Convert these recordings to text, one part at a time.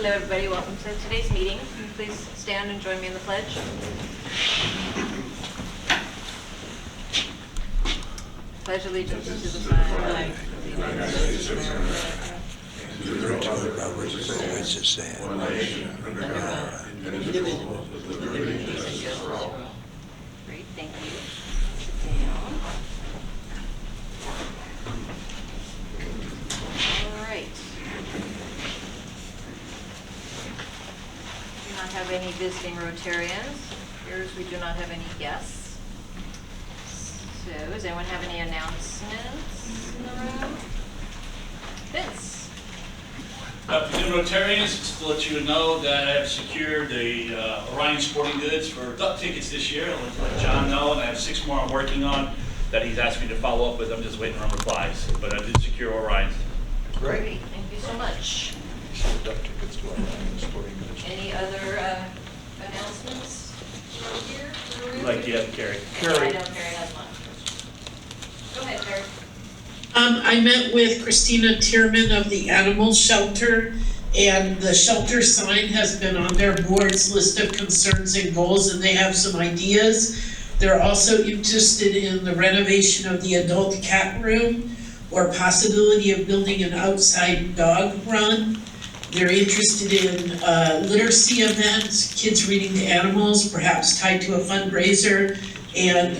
Hello everybody, welcome to today's meeting. Please stand and join me in the pledge. Pledge allegiance to the flag of the United States of America, To the republic by which it stands, one nation, under God, indivisible, with liberty and justice for all. Great, thank you. Sit down. All right. We do not have any visiting Rotarians. Here we do not have any guests. So, does anyone have any announcements in the room? Vince? For the Rotarians, just to let you know that I have secured the Orion Sporting Goods for duck tickets this year. I'll let John know, and I have 6 more I'm working on that he's asked me to follow up with. I'm just waiting on replies, but I did secure Orion. Great, thank you so much. Duck tickets to our sporting goods. Any other announcements here? Like you have, Carrie. I know Carrie has one. Go ahead, Carrie. I met with Christina Tierman of the Animal Shelter, and the shelter sign has been on their board's list of concerns and goals, and they have some ideas. They're also interested in the renovation of the adult cat room or possibility of building an outside dog run. They're interested in literacy events, kids reading to animals, perhaps tied to a fundraiser, and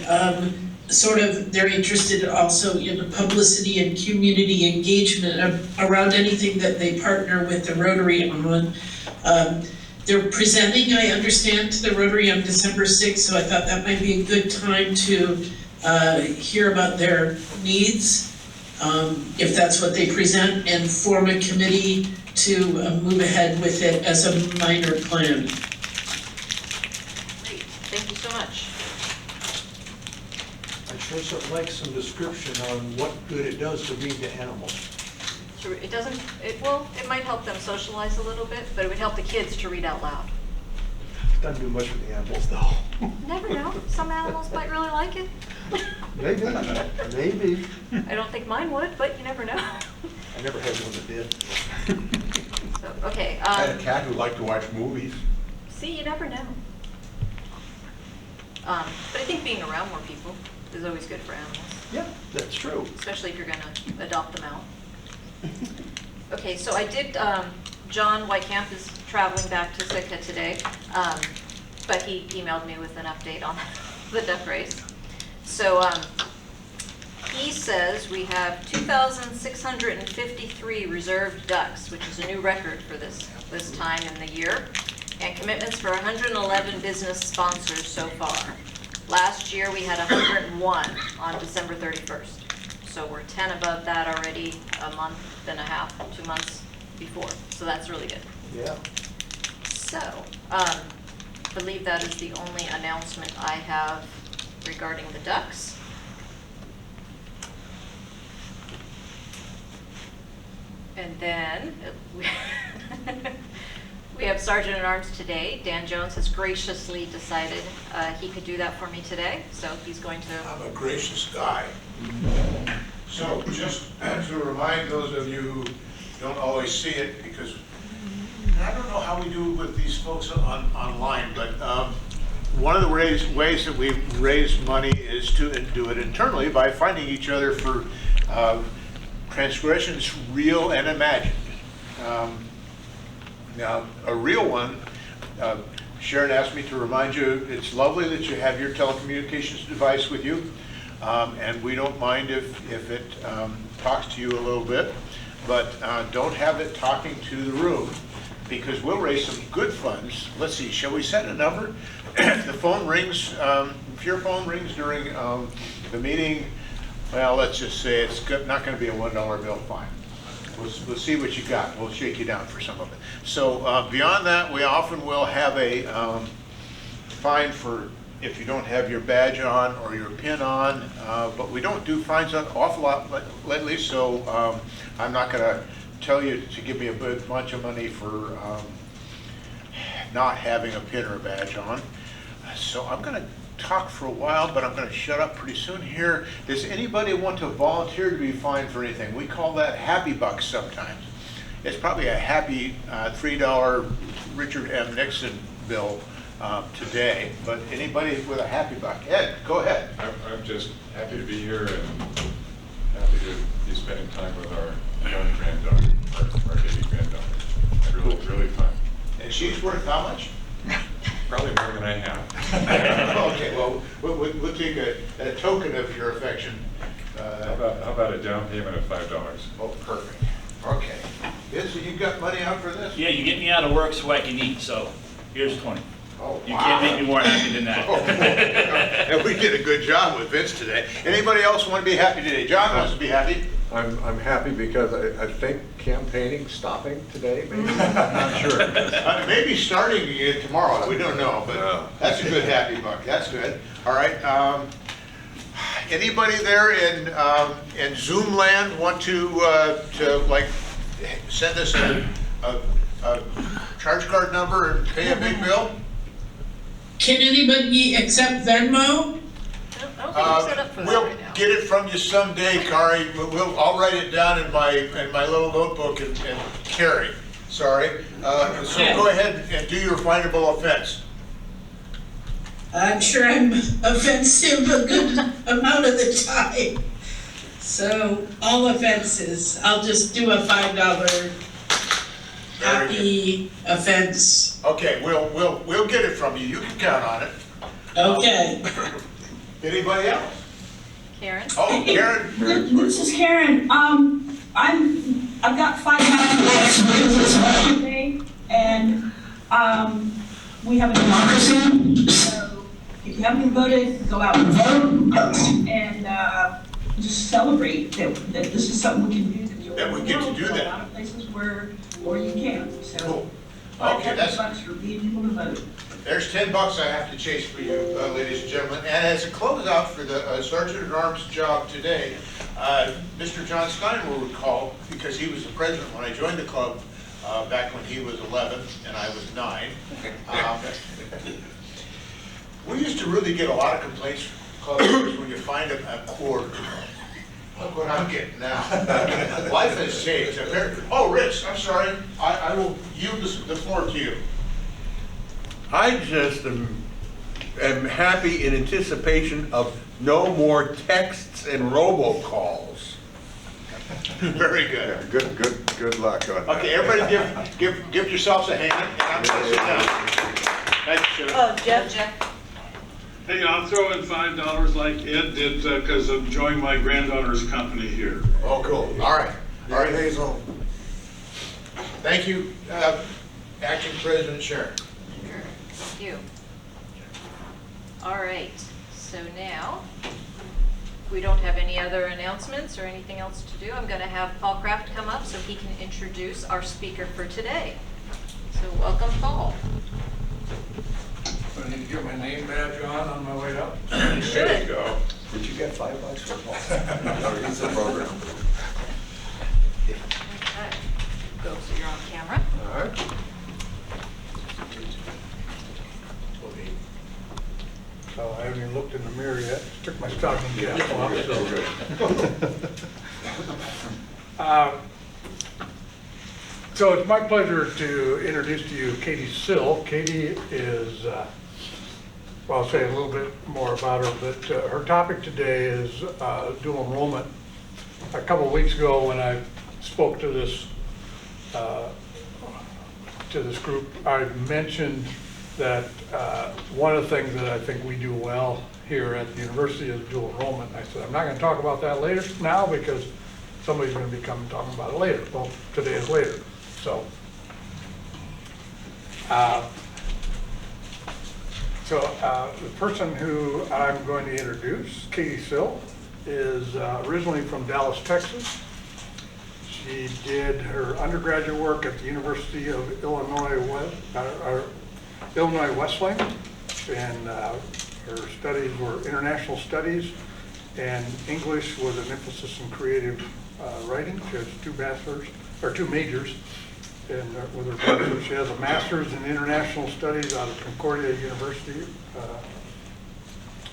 they're interested also in publicity and community engagement around anything that they partner with the Rotary on. They're presenting, I understand, to the Rotary on December 6th, so I thought that might be a good time to hear about their needs, if that's what they present, and form a committee to move ahead with it as a minor plan. Great, thank you so much. I'd sure like some description on what good it does to read to animals. So it doesn't, it might help them socialize a little bit, but it would help the kids to read out loud. Doesn't do much for the animals, though. Never know, some animals might really like it. Maybe, maybe. I don't think mine would, but you never know. I never had one that did. So, okay. I had a cat who liked to watch movies. See, you never know. But I think being around more people is always good for animals, Yeah, that's true. especially if you're going to adopt them out. Okay, so I did, John Whitecamp is traveling back to Sitka today, but he emailed me with an update on the duck race. So he says we have 2,653 reserved ducks, which is a new record for this time in the year, and commitments for 111 business sponsors so far. Last year we had 101 on December 31st. So we're 10 above that already a month and a half, 2 months before. So that's really good. Yeah. So I believe that is the only announcement I have regarding the ducks. And then we have Sergeant at Arms today. Dan Jones has graciously decided he could do that for me today. So he's going to. I'm a gracious guy. So just to remind those of you who don't always see it, because I don't know how we do with these folks online, but one of the ways that we raise money is to do it internally by finding each other for transgressions real and imagined. Now, a real one, Sharon asked me to remind you, it's lovely that you have your telecommunications device with you, and we don't mind if it talks to you a little bit, but don't have it talking to the room, because we'll raise some good funds. Let's see, shall we set a number? If the phone rings, if your phone rings during the meeting, well, let's just say it's not going to be a $1 bill, fine. We'll see what you got. We'll shake you down for some of it. So beyond that, we often will have a fine for if you don't have your badge on or your pin on, but we don't do fines an awful lot lately, so I'm not going to tell you to give me a bunch of money for not having a pin or a badge on. So I'm going to talk for a while, but I'm going to shut up pretty soon here. Does anybody want to volunteer to be fined for anything? We call that happy bucks sometimes. it's probably a happy $3 Richard M. Nixon bill today, but anybody with a happy buck? Ed, go ahead. I'm just happy to be here and happy to be spending time with our young granddaughter, our baby granddaughter. Really fun. And she's worth how much? Probably more than I have. Okay, well, we'll take a token of your affection. How about a down payment of $5? Oh, perfect. Okay. So you got money out for this? Yeah, you get me out of work so I can eat, so here's 20. Oh, You wow. can't make me more happy than that. And we did a good job with Vince today. Anybody else want to be happy today? John wants to be happy. I'm happy because I think campaigning stopping today, maybe, I'm not sure. Maybe starting again tomorrow, we don't know, but Yeah. that's a good happy buck, that's good. All right, anybody there in Zoom land want to like send us a charge card number and pay a big bill? Can anybody accept Venmo? I don't think we're set up for that We'll right now. get it from you someday, Kari. I'll write it down in my little notebook and carry. Sorry. So go ahead and do your findable offense. I'm sure I'm offensive a good amount of the time. So all offenses, I'll just do a $5 happy offense. Okay, we'll get it from you. You can count on it. Okay. Anybody else? Karen? Oh, Karen. This is Karen. I've got $5 today, and we have a democracy. So if you haven't voted, go out and vote, and just celebrate that this is something we can do. That we get to do that. A lot of places where you can't. So Cool. Okay, that's. $5 for being able to vote. There's $10 I have to chase for you, ladies and gentlemen. And as a closeout for the Sergeant at Arms job today, Mr. John Stein will recall, because he was the president when I joined the club back when he was 11 and I was 9. We used to really get a lot of complaints from club members when you find a cord. Look what I'm getting now. Life has changed. Oh, Rich, I'm sorry. I will yield the floor to you. I just am happy in anticipation of no more texts and robocalls. Very good. Good luck on that. Okay, everybody give yourselves a hand, and I'm gonna sit down. Thank you, Sheriff. Oh, Jeff? Hey, I'll throw in $5 like Ed did because I'm enjoying my granddaughter's company here. Oh, cool. All right. All right. Thank you, Acting President Sharon. Thank you. All right, so now, we don't have any other announcements or anything else to do. I'm going to have Paul Kraft come up so he can introduce our speaker for today. So welcome, Paul. I need to get my name badge on my way up. You should. There you go. Did you get $5 for Paul? No, he's the program. Okay. Go, so you're on camera. All right. So I haven't even looked in the mirror yet. Took my stocking cap off, so it's my pleasure to introduce to you Katie Sill. Katie is, well, I'll say a little bit more about her, but her topic today is dual enrollment. A couple of weeks ago when I spoke to this group, I mentioned that one of the things that I think we do well here at the university is dual enrollment. I said, I'm not going to talk about that later now because somebody's going to be coming talking about it later. Well, today is later. So, the person who I'm going to introduce, Katie Sill, is originally from Dallas, Texas. She did her undergraduate work at the University of Illinois Wesleyan, and her studies were international studies and English with an emphasis in creative writing. She has two majors, and with her bachelor, she has a master's in international studies out of Concordia University,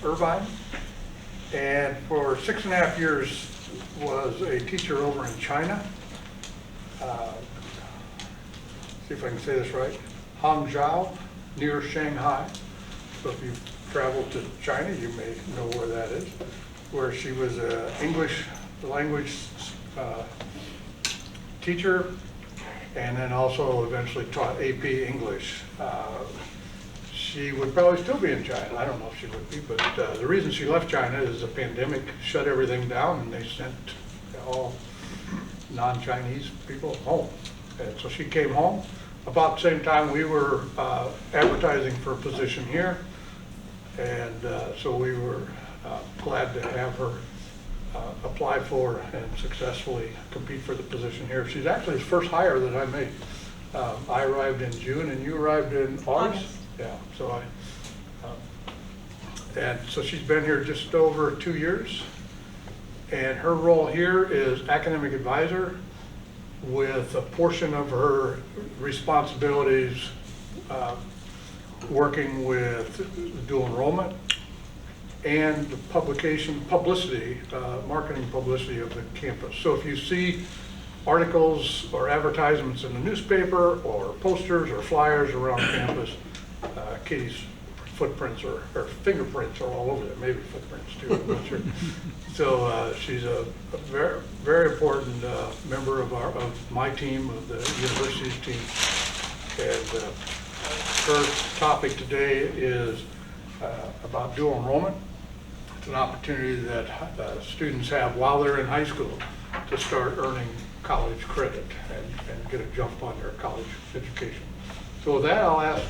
Irvine, and for 6.5 years was a teacher over in China. see if I can say this right, Hangzhou, near Shanghai. So if you've traveled to China, you may know where that is, where she was an English language teacher, and then also eventually taught AP English. She would probably still be in China. I don't know if she would be, but the reason she left China is the pandemic shut everything down, and they sent all non-Chinese people home. And so she came home. About the same time we were advertising for a position here, and so we were glad to have her apply for and successfully compete for the position here. She's actually the first hire that I made. I arrived in June and you arrived in August? Yeah, so and so she's been here just over 2 years, and her role here is academic advisor, with a portion of her responsibilities working with dual enrollment and the publicity, marketing publicity of the campus. So if you see articles or advertisements in the newspaper or posters or flyers around campus, Katie's footprints or fingerprints are all over there, maybe footprints too, I'm not sure. So she's a very, very important member of my team, of the university's team. And her topic today is about dual enrollment. It's an opportunity that students have while they're in high school to start earning college credit and get a jump on their college education. So with that, I'll ask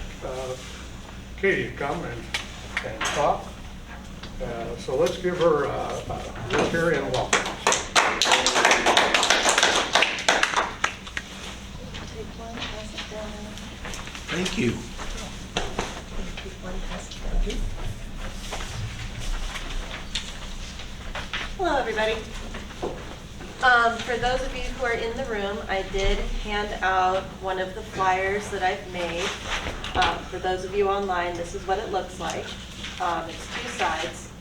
Katie to come and talk. So let's give her a rotary and a welcome. Thank you. Hello, everybody. For those of you who are in the room, I did hand out one of the flyers that I've made. For those of you online, this is what it looks like. It's 2 sides.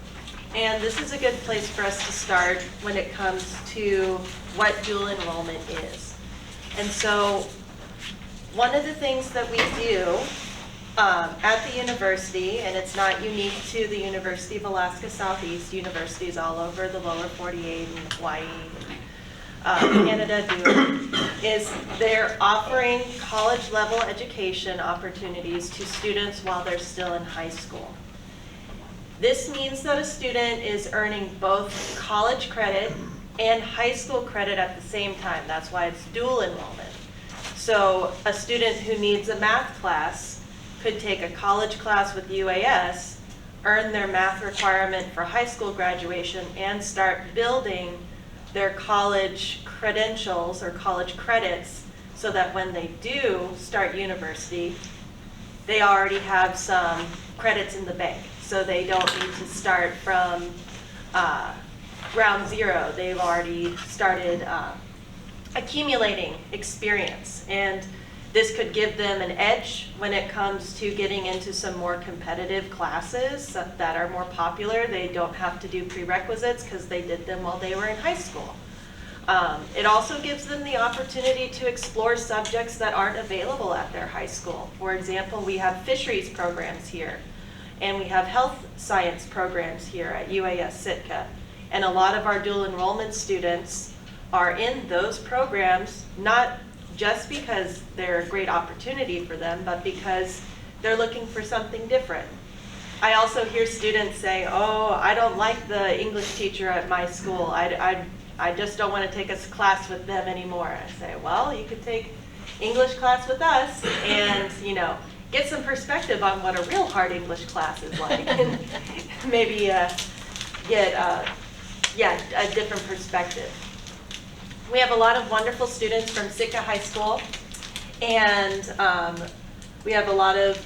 And this is a good place for us to start when it comes to what dual enrollment is. And so one of the things that we do at the university, and it's not unique to the University of Alaska Southeast, universities all over the lower 48 and Hawaii, Canada do, is they're offering college level education opportunities to students while they're still in high school. This means that a student is earning both college credit and high school credit at the same time. That's why it's dual enrollment. So a student who needs a math class could take a college class with UAS, earn their math requirement for high school graduation, and start building their college credentials or college credits so that when they do start university, they already have some credits in the bank. So they don't need to start from ground zero. They've already started accumulating experience. And this could give them an edge when it comes to getting into some more competitive classes that are more popular. They don't have to do prerequisites because they did them while they were in high school. It also gives them the opportunity to explore subjects that aren't available at their high school. For example, we have fisheries programs here, and we have health science programs here at UAS Sitka. And a lot of our dual enrollment students are in those programs, not just because they're a great opportunity for them, but because they're looking for something different. I also hear students say, oh, I don't like the English teacher at my school. I just don't want to take a class with them anymore. I say, well, you could take English class with us and, get some perspective on what a real hard English class is like, and maybe get a different perspective. We have a lot of wonderful students from Sitka High School, and we have a lot of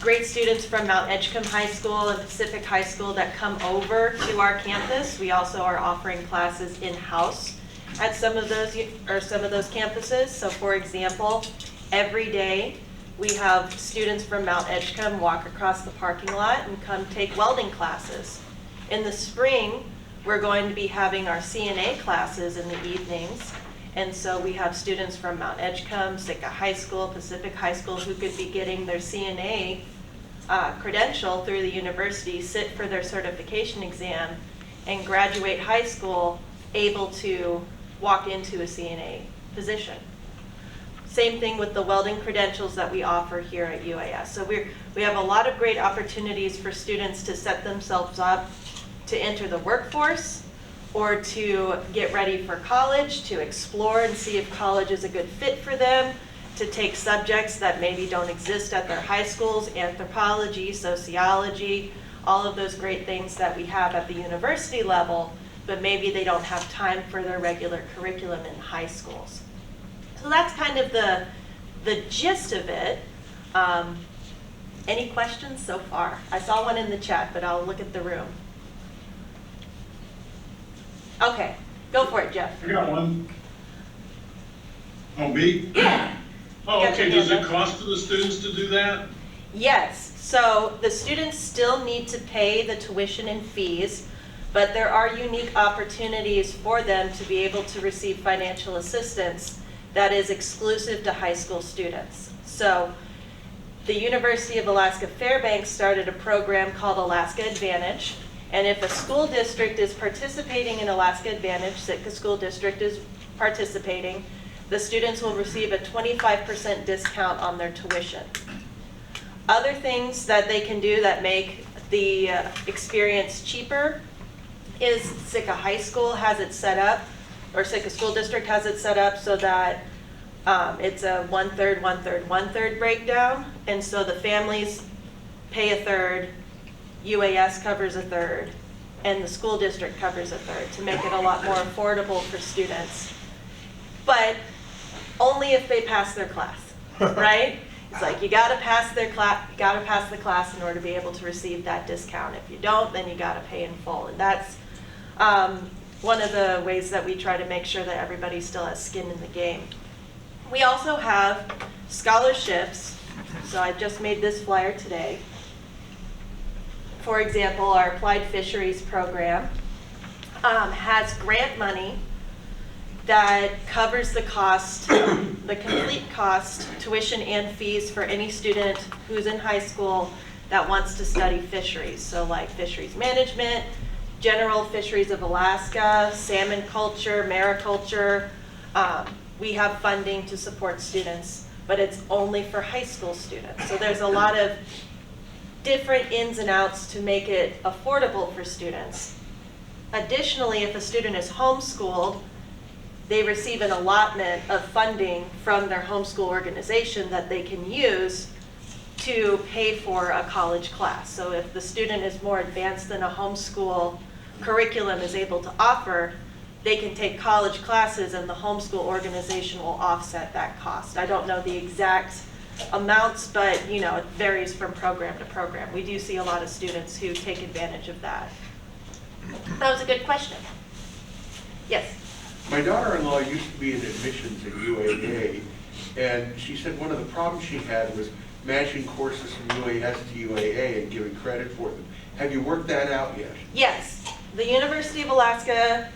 great students from Mount Edgecombe High School and Pacific High School that come over to our campus. We also are offering classes in-house at some of those campuses. So for example, every day we have students from Mount Edgecombe walk across the parking lot and come take welding classes. In the spring, we're going to be having our CNA classes in the evenings, And so we have students from Mount Edgecombe, Sitka High School, Pacific High School, who could be getting their CNA credential through the university, sit for their certification exam, and graduate high school able to walk into a CNA position. Same thing with the welding credentials that we offer here at UAS. So we have a lot of great opportunities for students to set themselves up to enter the workforce or to get ready for college, to explore and see if college is a good fit for them, to take subjects that maybe don't exist at their high schools, anthropology, sociology, all of those great things that we have at the university level, but maybe they don't have time for their regular curriculum in high schools. So that's kind of the gist of it. Any questions so far? I saw one in the chat, but I'll look at the room. Okay, go for it, Jeff. I got one. Oh, me? Yeah. Oh, Got okay, your does hand it up. cost to the students to do that? Yes, so the students still need to pay the tuition and fees, but there are unique opportunities for them to be able to receive financial assistance that is exclusive to high school students. So the University of Alaska Fairbanks started a program called Alaska Advantage, and if a school district is participating in Alaska Advantage, Sitka School District is participating, the students will receive a 25% discount on their tuition. Other things that they can do that make the experience cheaper is Sitka High School has it set up, or Sitka School District has it set up so that it's a 1/3, 1/3, 1/3 breakdown. And so the families pay a third, UAS covers a third, and the school district covers a third to make it a lot more affordable for students. But only if they pass their class, right? It's like you gotta pass their class, you gotta pass the class in order to be able to receive that discount. If you don't, then you gotta pay in full. And that's one of the ways that we try to make sure that everybody still has skin in the game. We also have scholarships. So I just made this flyer today. For example, our Applied Fisheries program has grant money that covers the cost, the complete cost, tuition and fees for any student who's in high school that wants to study fisheries. So like fisheries management, general fisheries of Alaska, salmon culture, mariculture. We have funding to support students, but it's only for high school students. So there's a lot of different ins and outs to make it affordable for students. Additionally, if a student is homeschooled, they receive an allotment of funding from their homeschool organization that they can use to pay for a college class. So if the student is more advanced than a homeschool curriculum is able to offer, they can take college classes and the homeschool organization will offset that cost. I don't know the exact amounts, but it varies from program to program. We do see a lot of students who take advantage of that. That was a good question. Yes? My daughter-in-law used to be in admissions at UAA, and she said one of the problems she had was matching courses from UAS to UAA and giving credit for them. Have you worked that out yet? Yes. The University of Alaska,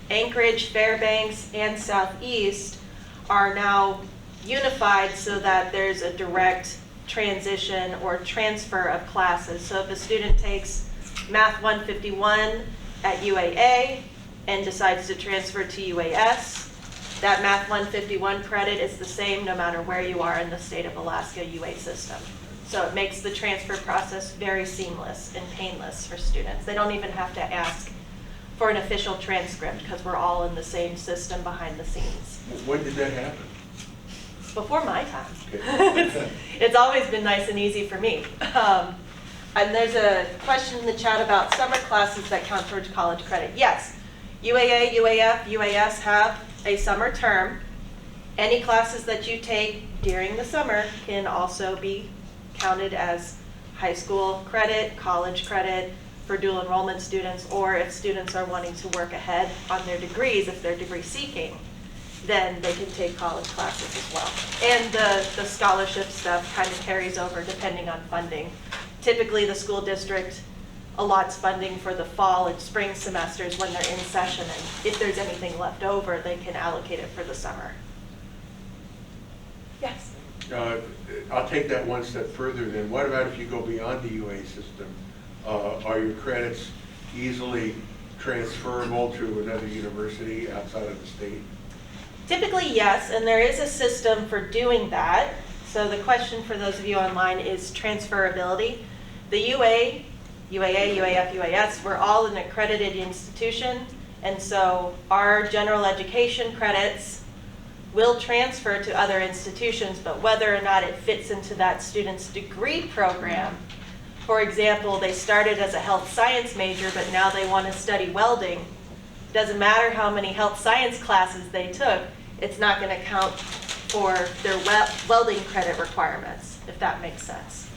Anchorage, Fairbanks, and Southeast are now unified so that there's a direct transition or transfer of classes. So if a student takes Math 151 at UAA and decides to transfer to UAS, that Math 151 credit is the same no matter where you are in the state of Alaska UA system. So it makes the transfer process very seamless and painless for students. They don't even have to ask for an official transcript because we're all in the same system behind the scenes. When did that happen? Before my time. Okay. It's always been nice and easy for me. And there's a question in the chat about summer classes that count towards college credit. Yes, UAA, UAF, UAS have a summer term. Any classes that you take during the summer can also be counted as high school credit, college credit for dual enrollment students, or if students are wanting to work ahead on their degrees, if they're degree seeking, then they can take college classes as well. And the scholarship stuff kind of carries over depending on funding. Typically the school district allots funding for the fall and spring semesters when they're in session, and if there's anything left over, they can allocate it for the summer. Yes? I'll take that one step further then. What about if you go beyond the UA system? Are your credits easily transferable to another university outside of the state? Typically, yes, and there is a system for doing that. So the question for those of you online is transferability. The UA, UAA, UAF, UAS, we're all an accredited institution, and so our general education credits will transfer to other institutions, but whether or not it fits into that student's degree program. For example, they started as a health science major, but now they want to study welding. Doesn't matter how many health science classes they took, it's not going to count for their welding credit requirements, if that makes sense.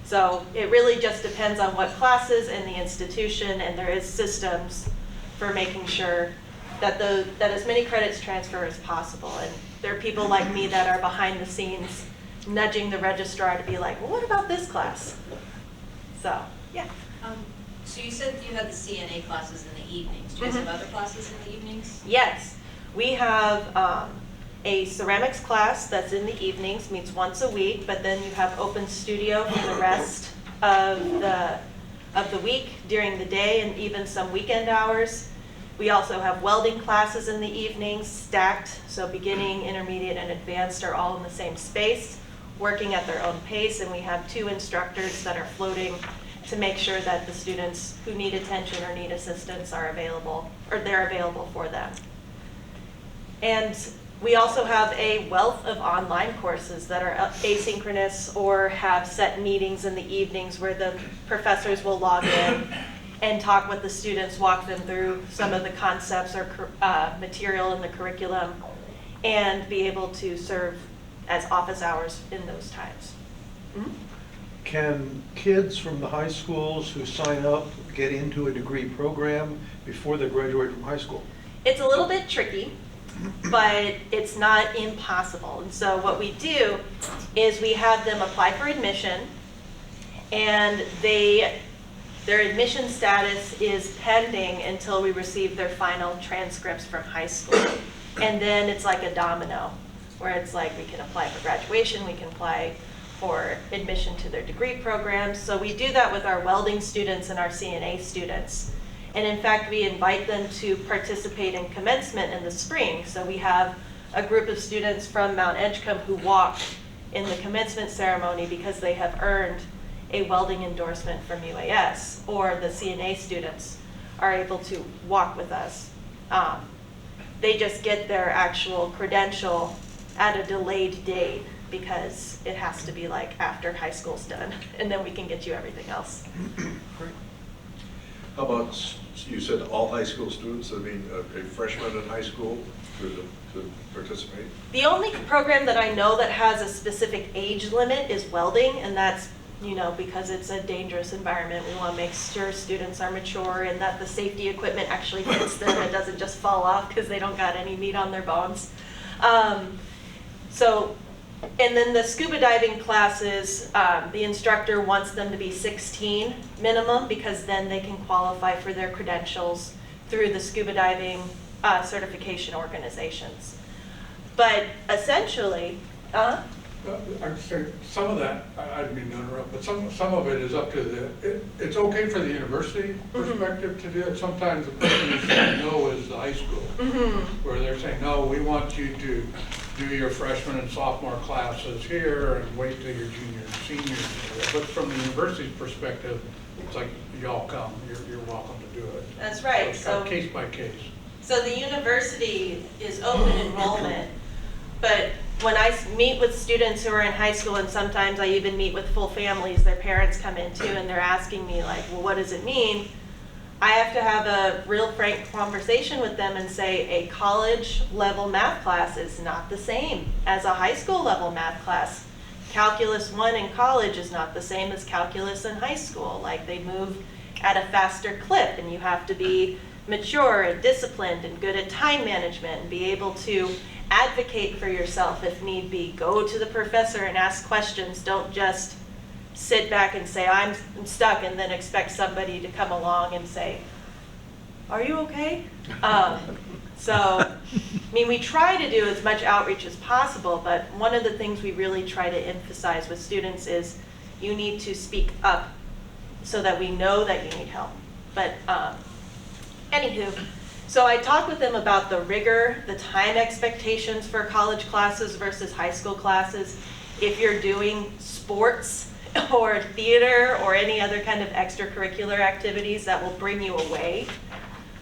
So it really just depends on what classes and the institution, and there is systems for making sure that as many credits transfer as possible. And there are people like me that are behind the scenes nudging the registrar to be like, well, what about this class? So, yeah. So you said you had the CNA classes in the evenings. Do you guys have other classes in the evenings? Yes, we have a ceramics class that's in the evenings, meets once a week, but then you have open studio for the rest of the week during the day and even some weekend hours. We also have welding classes in the evenings, stacked, so beginning, intermediate, and advanced are all in the same space, working at their own pace, and we have 2 instructors that are floating to make sure that the students who need attention or need assistance are available, or they're available for them. And we also have a wealth of online courses that are asynchronous or have set meetings in the evenings where the professors will log in and talk with the students, walk them through some of the concepts or material in the curriculum, and be able to serve as office hours in those times. Mm-hmm. Can kids from the high schools who sign up get into a degree program before they graduate from high school? It's a little bit tricky, but it's not impossible. And so what we do is we have them apply for admission, and their admission status is pending until we receive their final transcripts from high school. And then it's like a domino, where it's like we can apply for graduation, we can apply for admission to their degree programs. So we do that with our welding students and our CNA students. And in fact, we invite them to participate in commencement in the spring. So we have a group of students from Mount Edgecombe who walk in the commencement ceremony because they have earned a welding endorsement from UAS, or the CNA students are able to walk with us. They just get their actual credential at a delayed date because it has to be like after high school's done, and then we can get you everything else. Great. How about, you said all high school students, I mean, a freshman in high school to participate? The only program that I know that has a specific age limit is welding, and that's because it's a dangerous environment. We want to make sure students are mature and that the safety equipment actually fits them. It doesn't just fall off because they don't got any meat on their bones. And then the scuba diving classes, the instructor wants them to be 16 minimum, because then they can qualify for their credentials through the scuba diving certification organizations. But essentially, I'd say some of that, I didn't mean to interrupt, but some of it is up to it's okay for the university perspective to do it. Sometimes the person who's saying no is the high school, where they're saying, no, we want you to do your freshman and sophomore classes here and wait till your junior and senior. But from the university's perspective, it's like, y'all come, you're welcome to do it. That's right. So it's case by case. So the university is open enrollment, but when I meet with students who are in high school, and sometimes I even meet with full families, their parents come in too, and they're asking me like, well, what does it mean? I have to have a real frank conversation with them and say a college level math class is not the same as a high school level math class. Calculus 1 in college is not the same as calculus in high school. Like, they move at a faster clip, and you have to be mature and disciplined and good at time management and be able to advocate for yourself if need be. Go to the professor and ask questions. Don't just sit back and say, I'm stuck, and then expect somebody to come along and say, are you okay? So, I mean, we try to do as much outreach as possible, but one of the things we really try to emphasize with students is you need to speak up so that we know that you need help. But anywho, so I talked with them about the rigor, the time expectations for college classes versus high school classes. If you're doing sports or theater or any other kind of extracurricular activities that will bring you away.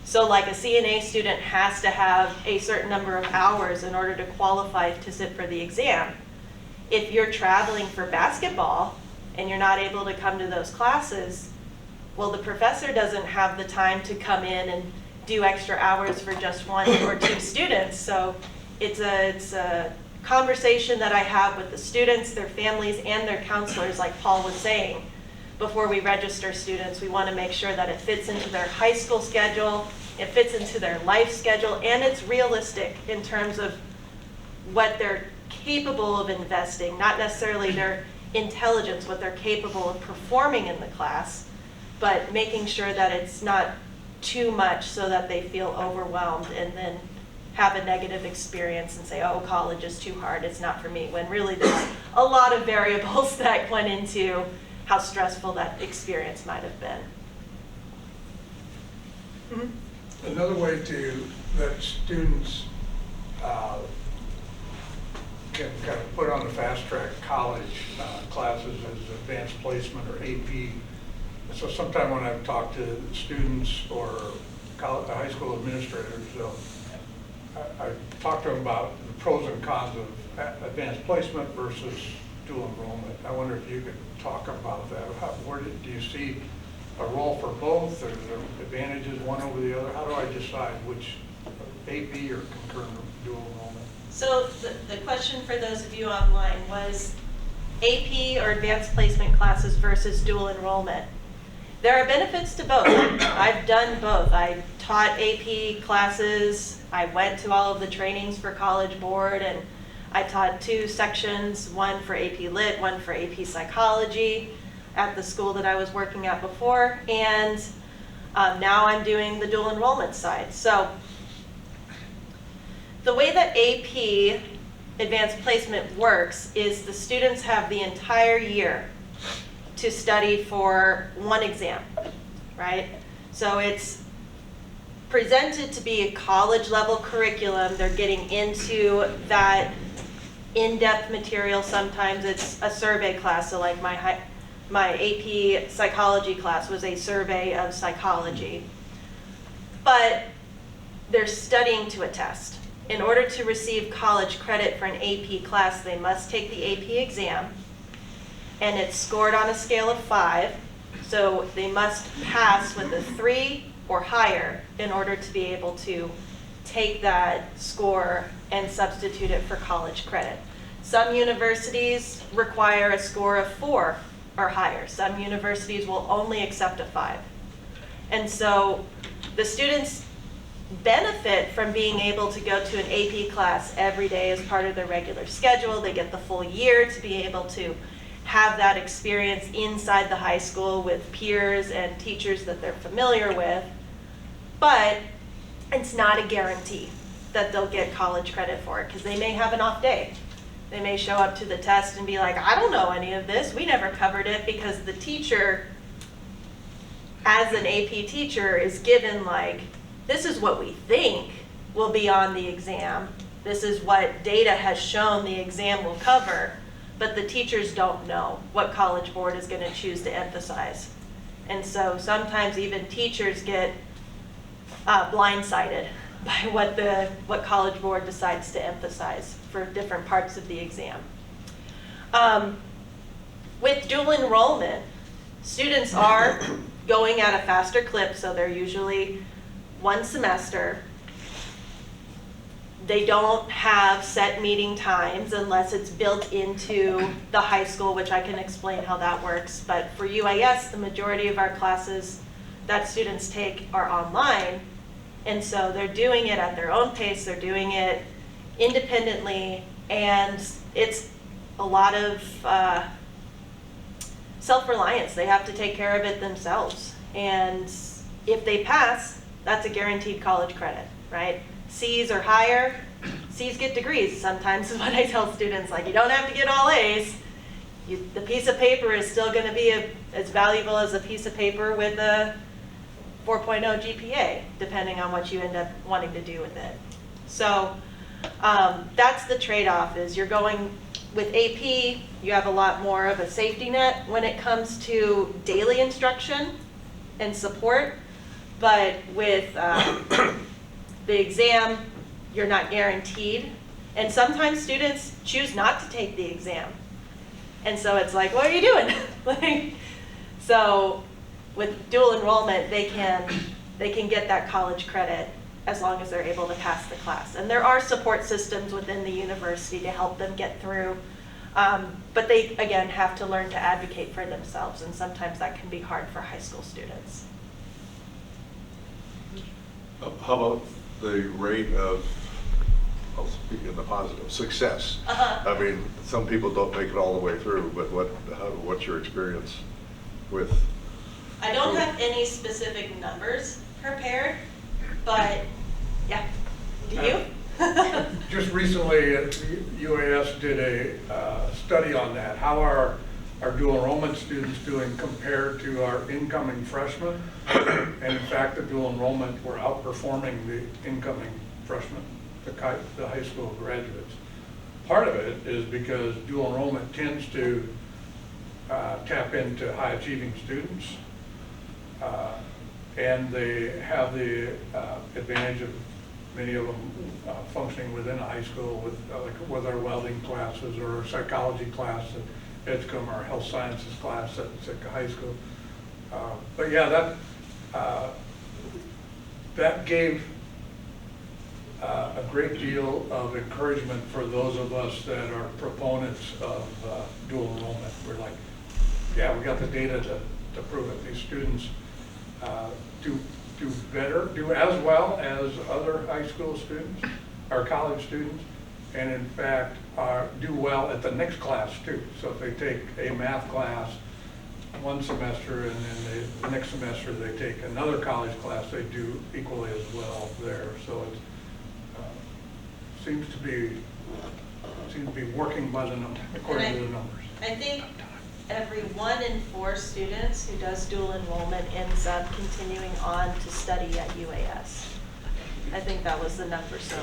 So like a CNA student has to have a certain number of hours in order to qualify to sit for the exam. If you're traveling for basketball and you're not able to come to those classes, well, the professor doesn't have the time to come in and do extra hours for just one or two students. So it's a conversation that I have with the students, their families, and their counselors, like Paul was saying. Before we register students, we want to make sure that it fits into their high school schedule, it fits into their life schedule, and it's realistic in terms of what they're capable of investing, not necessarily their intelligence, what they're capable of performing in the class, but making sure that it's not too much so that they feel overwhelmed and then have a negative experience and say, oh, college is too hard, it's not for me, when really there's a lot of variables that went into how stressful that experience might have been. Mm-hmm. Another way to let students can kind of put on the fast track college classes as advanced placement or AP. So sometime when I've talked to students or high school administrators, I talk to them about the pros and cons of advanced placement versus dual enrollment. I wonder if you could talk about that. Where do you see a role for both? Are there advantages one over the other? How do I decide which AP or concurrent dual enrollment? So the question for those of you online was AP or advanced placement classes versus dual enrollment. There are benefits to both. I've done both. I taught AP classes. I went to all of the trainings for College Board, and I taught 2 sections, one for AP Lit, one for AP Psychology at the school that I was working at before, and now I'm doing the dual enrollment side. So the way that AP advanced placement works is the students have the entire year to study for one exam, right? So it's presented to be a college level curriculum. They're getting into that in-depth material. Sometimes it's a survey class, so like my AP psychology class was a survey of psychology. But they're studying to a test. In order to receive college credit for an AP class, they must take the AP exam, and it's scored on a scale of 5. So they must pass with a 3 or higher in order to be able to take that score and substitute it for college credit. Some universities require a score of 4 or higher. Some universities will only accept a 5. And so the students benefit from being able to go to an AP class every day as part of their regular schedule. They get the full year to be able to have that experience inside the high school with peers and teachers that they're familiar with. But it's not a guarantee that they'll get college credit for it, because they may have an off day. They may show up to the test and be like, I don't know any of this, we never covered it, because the teacher, as an AP teacher, is given like, this is what we think will be on the exam. This is what data has shown the exam will cover, but the teachers don't know what College Board is going to choose to emphasize. And so sometimes even teachers get blindsided by what College Board decides to emphasize for different parts of the exam. With dual enrollment, students are going at a faster clip, so they're usually one semester. They don't have set meeting times unless it's built into the high school, which I can explain how that works. But for UAS, the majority of our classes that students take are online. And so they're doing it at their own pace, they're doing it independently, and it's a lot of self-reliance. They have to take care of it themselves. And if they pass, that's a guaranteed college credit, right? C's or higher, C's get degrees. Sometimes is what I tell students, like, you don't have to get all A's. The piece of paper is still going to be as valuable as a piece of paper with a 4.0 GPA, depending on what you end up wanting to do with it. So that's the trade-off, is you're going with AP, you have a lot more of a safety net when it comes to daily instruction and support, but with the exam, you're not guaranteed. And sometimes students choose not to take the exam. And so it's like, what are you doing? So with dual enrollment, they can get that college credit as long as they're able to pass the class. And there are support systems within the university to help them get through. But they, again, have to learn to advocate for themselves, and sometimes that can be hard for high school students. How about the rate of, I'll speak in the positive, success? I mean, some people don't make it all the way through, but what's your experience with? I don't have any specific numbers prepared, but yeah, do you? Just recently, UAS did a study on that. How are our dual enrollment students doing compared to our incoming freshmen? And in fact, the dual enrollment were outperforming the incoming freshmen, the high school graduates. Part of it is because dual enrollment tends to tap into high achieving students. And they have the advantage of many of them functioning within a high school with like with our welding classes or our psychology class at Edgecombe, our health sciences class at Sitka High School. But yeah, that gave a great deal of encouragement for those of us that are proponents of dual enrollment. We're like, yeah, we got the data to prove it. These students do better, do as well as other high school students or college students, and in fact do well at the next class too. So if they take a math class one semester and then the next semester they take another college class, they do equally as well there. So it seems to be working by the numbers, according to the numbers. I think every 1 in 4 students who does dual enrollment ends up continuing on to study at UAS. I think that was the number. So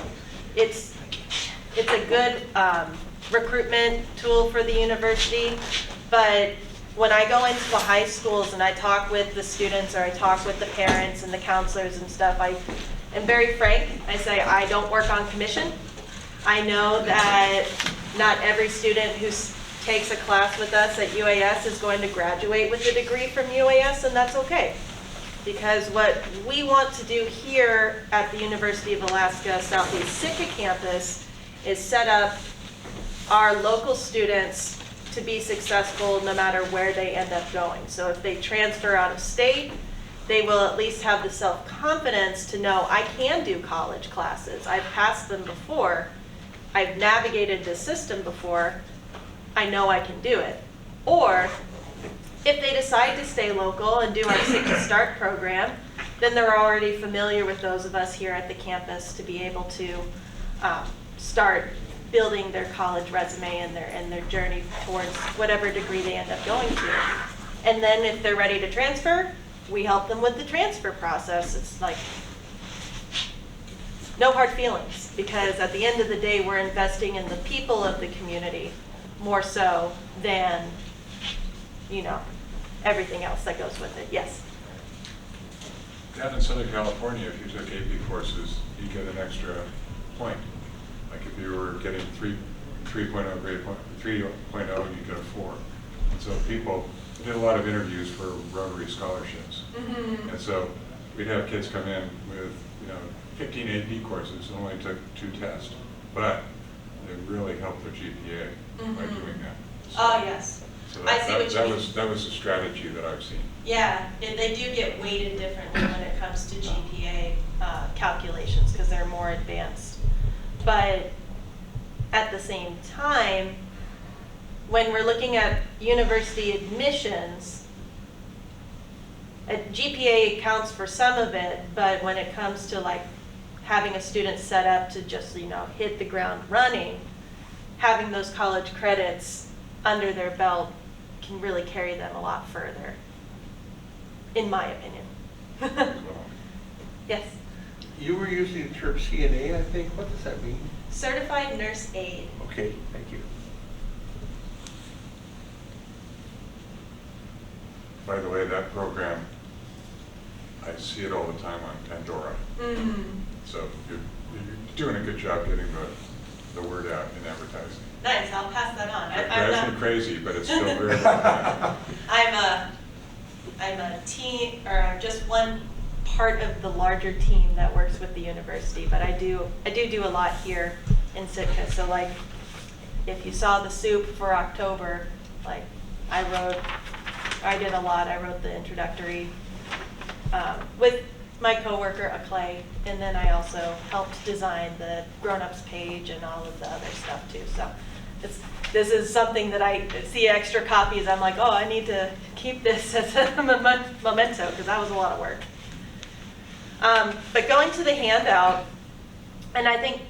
it's a good recruitment tool for the university. But when I go into the high schools and I talk with the students or I talk with the parents and the counselors and stuff, I am very frank. I say I don't work on commission. I know that not every student who takes a class with us at UAS is going to graduate with a degree from UAS, and that's okay. Because what we want to do here at the University of Alaska Southeast Sitka campus is set up our local students to be successful no matter where they end up going. So if they transfer out of state, they will at least have the self-confidence to know I can do college classes. I've passed them before. I've navigated this system before. I know I can do it. Or if they decide to stay local and do our Sitka Start program, then they're already familiar with those of us here at the campus to be able to start building their college resume and their journey towards whatever degree they end up going to. And then if they're ready to transfer, we help them with the transfer process. It's like no hard feelings, because at the end of the day, we're investing in the people of the community more so than, everything else that goes with it. Yes? Down in Southern California, if you took AP courses, you get an extra point. Like if you were getting 3.0 grade point, 3.0, you get a 4. And so people did a lot of interviews for Rotary scholarships. Mm-hmm. And so we'd have kids come in with 15 AP courses and only took 2 tests, but they really helped their GPA by doing that. So, yes. So I see what you mean. that was a strategy that I've seen. Yeah, they do get weighted differently when it comes to GPA calculations because they're more advanced. But at the same time, when we're looking at university admissions, a GPA accounts for some of it, but when it comes to like having a student set up to just, hit the ground running, having those college credits under their belt can really carry them a lot further, in my opinion. Yes? You were using the term CNA, I think. What does that mean? Certified Nurse Aide. Okay, thank you. By the way, that program, I see it all the time on Pandora. So you're doing a good job getting the word out in advertising. Nice, I'll pass that on. It drives me crazy, but it's still very good. I'm a team, or I'm just one part of the larger team that works with the university, but I do a lot here in Sitka. So like, if you saw the soup for October, like I did a lot. I wrote the introductory with my coworker Clay, and then I also helped design the grown-ups page and all of the other stuff too. So this is something that I see extra copies. I'm like, oh, I need to keep this as a memento because that was a lot of work. But going to the handout, and I think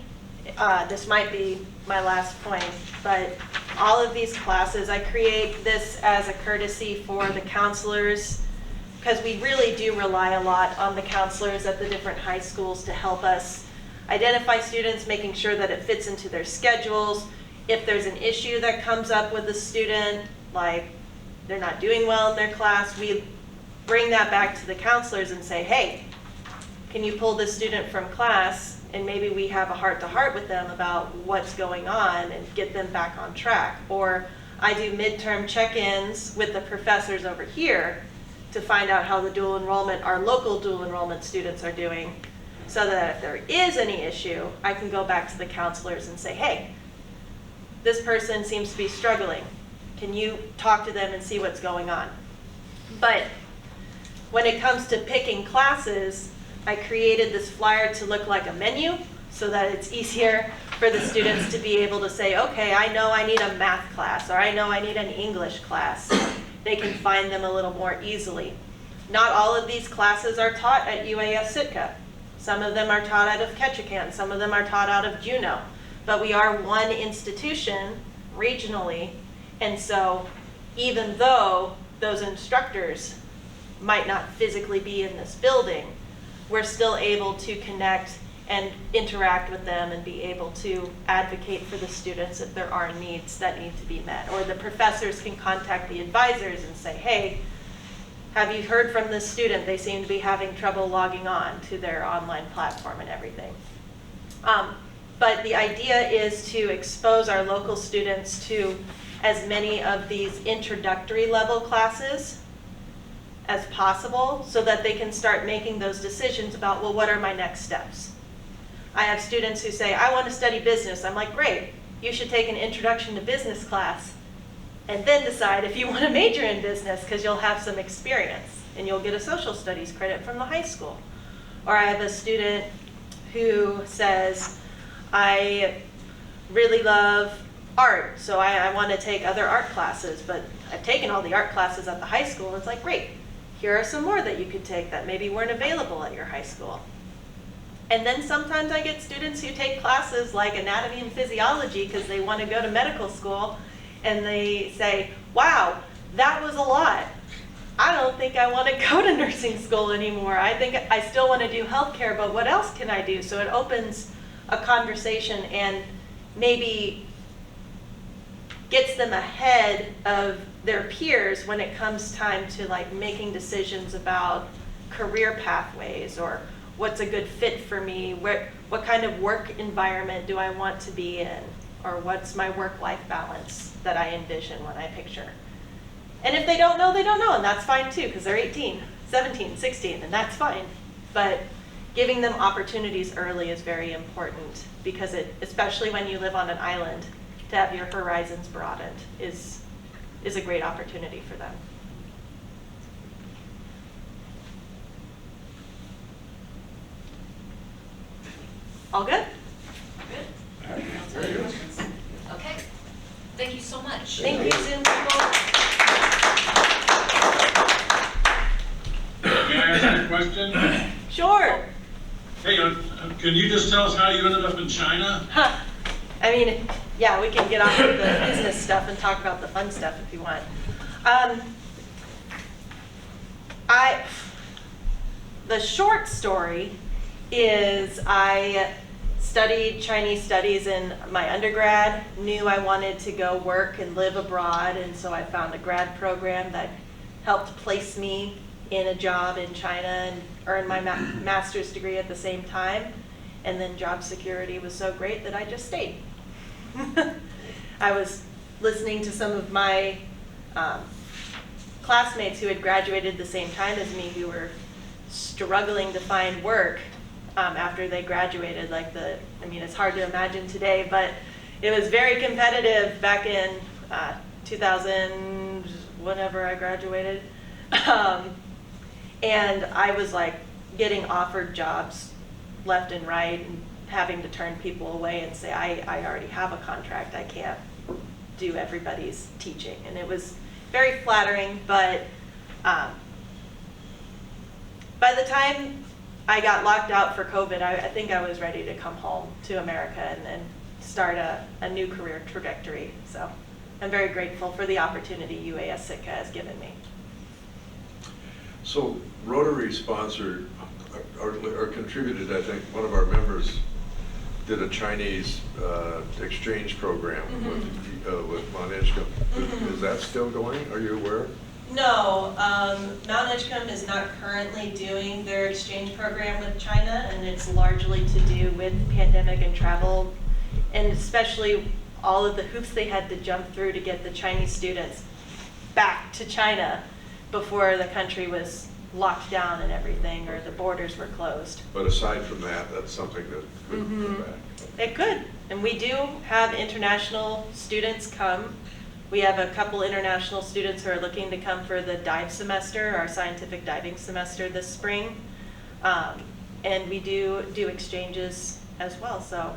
this might be my last point, but all of these classes, I create this as a courtesy for the counselors, because we really do rely a lot on the counselors at the different high schools to help us identify students, making sure that it fits into their schedules. If there's an issue that comes up with a student, like they're not doing well in their class, we bring that back to the counselors and say, hey, can you pull this student from class? And maybe we have a heart-to-heart with them about what's going on and get them back on track. Or I do midterm check-ins with the professors over here to find out how the our local dual enrollment students are doing, so that if there is any issue, I can go back to the counselors and say, hey, this person seems to be struggling. Can you talk to them and see what's going on? But when it comes to picking classes, I created this flyer to look like a menu so that it's easier for the students to be able to say, okay, I know I need a math class, or I know I need an English class. They can find them a little more easily. Not all of these classes are taught at UAS Sitka. Some of them are taught out of Ketchikan, some of them are taught out of Juneau. But we are one institution regionally, and so even though those instructors might not physically be in this building, we're still able to connect and interact with them and be able to advocate for the students if there are needs that need to be met. Or the professors can contact the advisors and say, hey, have you heard from this student? They seem to be having trouble logging on to their online platform and everything. But the idea is to expose our local students to as many of these introductory level classes as possible so that they can start making those decisions about, well, what are my next steps? I have students who say, I want to study business. I'm like, great, you should take an introduction to business class and then decide if you want to major in business, because you'll have some experience and you'll get a social studies credit from the high school. Or I have a student who says, I really love art, so I want to take other art classes, but I've taken all the art classes at the high school. It's like, great, here are some more that you could take that maybe weren't available at your high school. And then sometimes I get students who take classes like anatomy and physiology because they want to go to medical school, and they say, wow, that was a lot. I don't think I want to go to nursing school anymore. I think I still want to do healthcare, but what else can I do? So it opens a conversation and maybe gets them ahead of their peers when it comes time to like making decisions about career pathways or what's a good fit for me, what kind of work environment do I want to be in, or what's my work-life balance that I envision when I picture. And if they don't know, and that's fine too, because they're 18, 17, 16, and that's fine. But giving them opportunities early is very important, because especially when you live on an island, to have your horizons broadened is a great opportunity for them. All good? Good. Okay. Thank you so much. Thank you, Zoom people. May I ask a question? Sure. Hey, can you just tell us how you ended up in China? Huh. I mean, yeah, we can get off of the business stuff and talk about the fun stuff if you want. The short story is I studied Chinese studies in my undergrad, knew I wanted to go work and live abroad, and so I found a grad program that helped place me in a job in China and earn my master's degree at the same time. And then job security was so great that I just stayed. I was listening to some of my classmates who had graduated the same time as me who were struggling to find work after they graduated. I mean, it's hard to imagine today, but it was very competitive back in 2000, whenever I graduated. And I was like getting offered jobs left and right and having to turn people away and say, I already have a contract, I can't do everybody's teaching. And it was very flattering, but by the time I got locked out for COVID, I think I was ready to come home to America and start a new career trajectory. So I'm very grateful for the opportunity UAS Sitka has given me. So Rotary sponsored or contributed, I think, one of our members did a Chinese exchange program with Mount Edgecombe. Is that still going? Are you aware? No, Mount Edgecombe is not currently doing their exchange program with China, and it's largely to do with pandemic and travel, and especially all of the hoops they had to jump through to get the Chinese students back to China before the country was locked down and everything, or the borders were closed. But aside from that, that's something that could come back. It could, and we do have international students come. We have a couple international students who are looking to come for the dive semester, our scientific diving semester this spring. And we do exchanges as well. So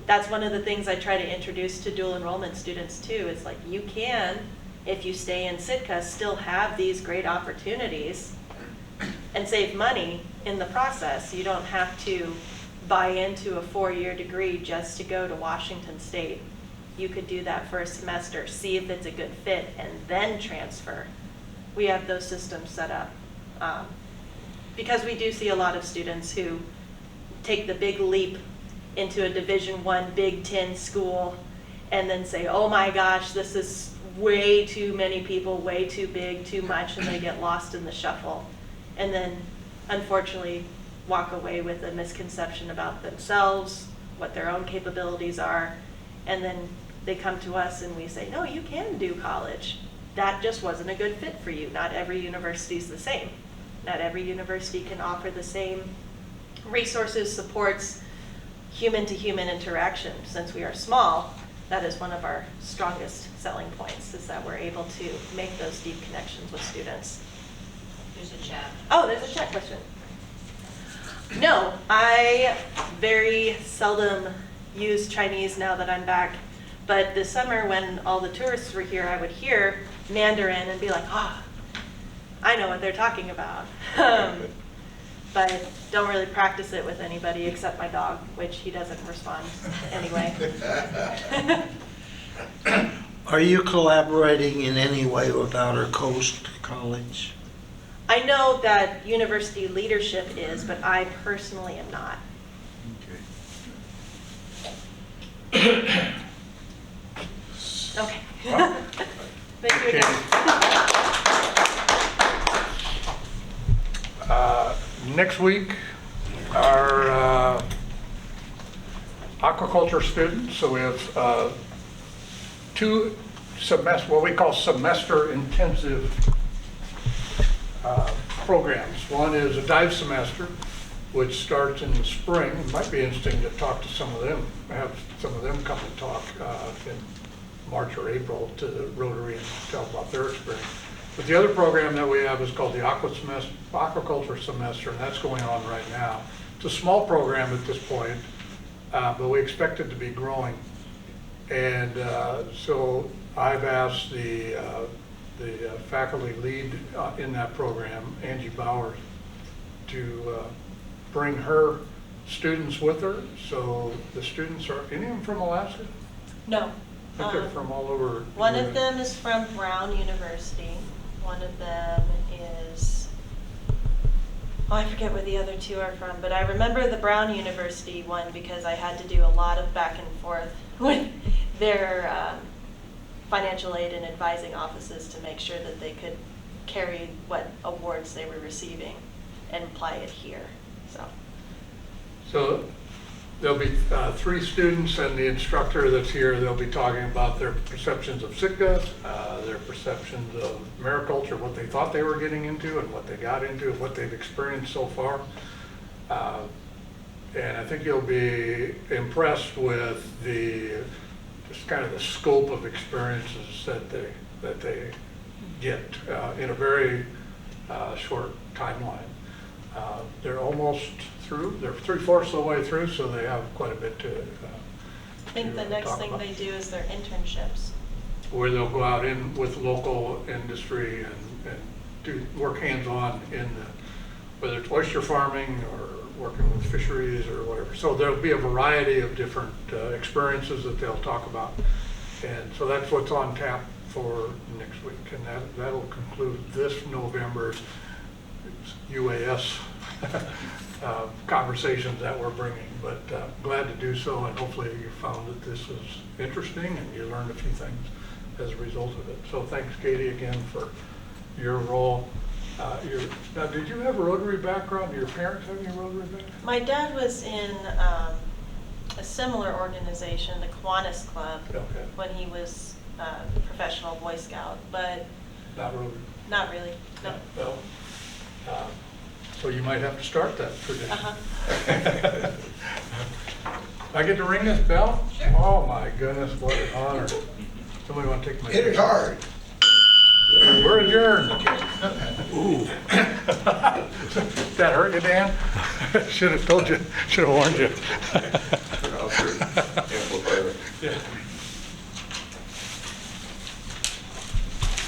that's one of the things I try to introduce to dual enrollment students too. It's like, you can, if you stay in Sitka, still have these great opportunities and save money in the process. You don't have to buy into a 4-year degree just to go to Washington State. You could do that for a semester, see if it's a good fit, and then transfer. We have those systems set up. Because we do see a lot of students who take the big leap into a Division I Big Ten school and then say, oh my gosh, this is way too many people, way too big, too much, and they get lost in the shuffle. And then, unfortunately, walk away with a misconception about themselves, what their own capabilities are, and then they come to us and we say, no, you can do college. That just wasn't a good fit for you. Not every university is the same. Not every university can offer the same resources, supports, human-to-human interaction. Since we are small, that is one of our strongest selling points, is that we're able to make those deep connections with students. There's a chat. Oh, there's a chat question. No, I very seldom use Chinese now that I'm back. But this summer when all the tourists were here, I would hear Mandarin and be like, I know what they're talking about. But don't really practice it with anybody except my dog, which he doesn't respond anyway. Are you collaborating in any way with Outer Coast College? I know that university leadership is, but I personally am not. Okay. Okay. Thank you again. Next week, our aquaculture students, so we have 2 semester, what we call semester intensive programs. One is a dive semester, which starts in the spring. It might be interesting to talk to some of them, have some of them come and talk in March or April to the Rotary and tell about their experience. But the other program that we have is called the aquaculture semester, and that's going on right now. It's a small program at this point, but we expect it to be growing. And so I've asked the faculty lead in that program, Angie Bowers, to bring her students with her. So the students are, any of them from Alaska? No. I think they're from all over. One of them is from Brown University. One of them is, oh, I forget where the other two are from, but I remember the Brown University one because I had to do a lot of back and forth with their financial aid and advising offices to make sure that they could carry what awards they were receiving and apply it here, so. So there'll be 3 students and the instructor that's here. They'll be talking about their perceptions of Sitka, their perceptions of mariculture, what they thought they were getting into and what they got into and what they've experienced so far. And I think you'll be impressed with just kind of the scope of experiences that they get in a very short timeline. They're almost through. They're 3/4 of the way through, so they have quite a bit to I think the next thing they do is their internships. where they'll go out in with local industry and work hands-on in whether it's oyster farming or working with fisheries or whatever. So there'll be a variety of different experiences that they'll talk about. And so that's what's on tap for next week. And that'll conclude this November's UAS conversations that we're bringing. But glad to do so, and hopefully you found that this was interesting and you learned a few things as a result of it. So thanks, Katie, again for your role. Now, did you have a Rotary background? Do your parents have any Rotary background? My dad was in a similar organization, the Kiwanis Club, Okay. when he was a professional Boy Scout, but Not Rotary? not really, no. No. So you might have to start that tradition. Uh-huh. I get to ring this bell? Sure. Oh my goodness, what an honor. Somebody want to take my... Hit it hard. We're adjourned. Ooh. That hurt you, Dan? Should have told you, should have warned you. Amplifier. Yeah.